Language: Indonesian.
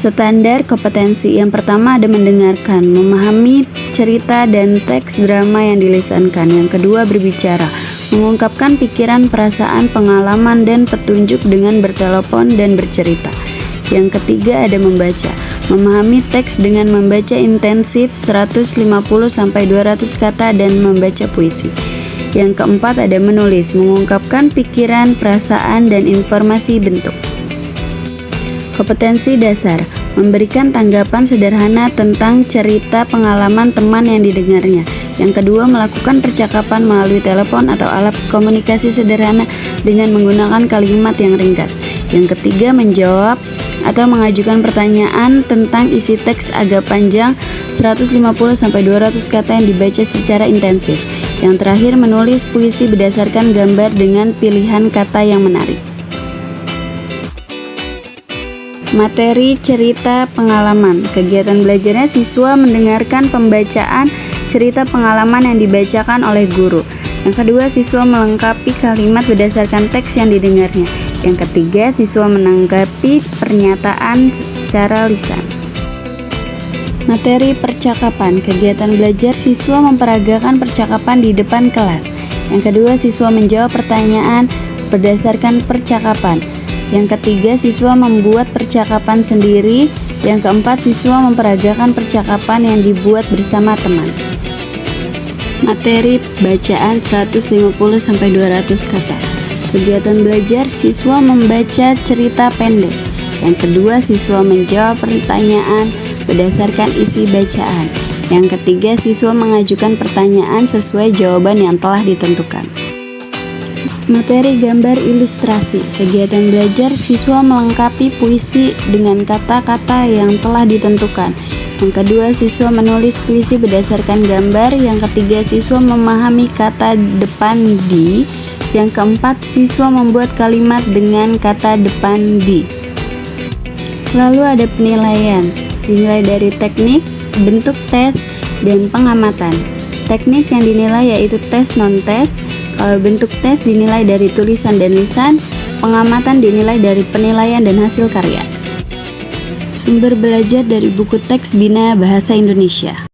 Standar kompetensi yang pertama ada mendengarkan, memahami cerita dan teks drama yang dilisankan. Yang kedua berbicara, mengungkapkan pikiran, perasaan, pengalaman, dan petunjuk dengan bertelepon dan bercerita. Yang ketiga ada membaca, memahami teks dengan membaca intensif 150-200 kata dan membaca puisi. Yang keempat ada menulis, mengungkapkan pikiran, perasaan, dan informasi bentuk. Kompetensi dasar, memberikan tanggapan sederhana tentang cerita pengalaman teman yang didengarnya. Yang kedua, melakukan percakapan melalui telepon atau alat komunikasi sederhana dengan menggunakan kalimat yang ringkas. Yang ketiga, menjawab atau mengajukan pertanyaan tentang isi teks agak panjang 150-200 kata yang dibaca secara intensif. Yang terakhir, menulis puisi berdasarkan gambar dengan pilihan kata yang menarik. Materi cerita pengalaman. Kegiatan belajarnya siswa mendengarkan pembacaan cerita pengalaman yang dibacakan oleh guru. Yang kedua, siswa melengkapi kalimat berdasarkan teks yang didengarnya. Yang ketiga, siswa menanggapi pernyataan secara lisan. Materi percakapan. Kegiatan belajar siswa memperagakan percakapan di depan kelas. Yang kedua, siswa menjawab pertanyaan berdasarkan percakapan. Yang ketiga, siswa membuat percakapan sendiri. Yang keempat, siswa memperagakan percakapan yang dibuat bersama teman. Materi bacaan 150-200 kata. Kegiatan belajar siswa membaca cerita pendek. Yang kedua, siswa menjawab pertanyaan berdasarkan isi bacaan. Yang ketiga, siswa mengajukan pertanyaan sesuai jawaban yang telah ditentukan. Materi gambar ilustrasi. Kegiatan belajar siswa melengkapi puisi dengan kata-kata yang telah ditentukan. Yang kedua, siswa menulis puisi berdasarkan gambar. Yang ketiga, siswa memahami kata depan di. Yang keempat, siswa membuat kalimat dengan kata depan di. Lalu ada penilaian, dinilai dari teknik, bentuk tes, dan pengamatan. Teknik yang dinilai yaitu tes non-tes. Kalau bentuk tes dinilai dari tulisan dan lisan, pengamatan dinilai dari penilaian dan hasil karya. Sumber belajar dari buku teks Bina Bahasa Indonesia.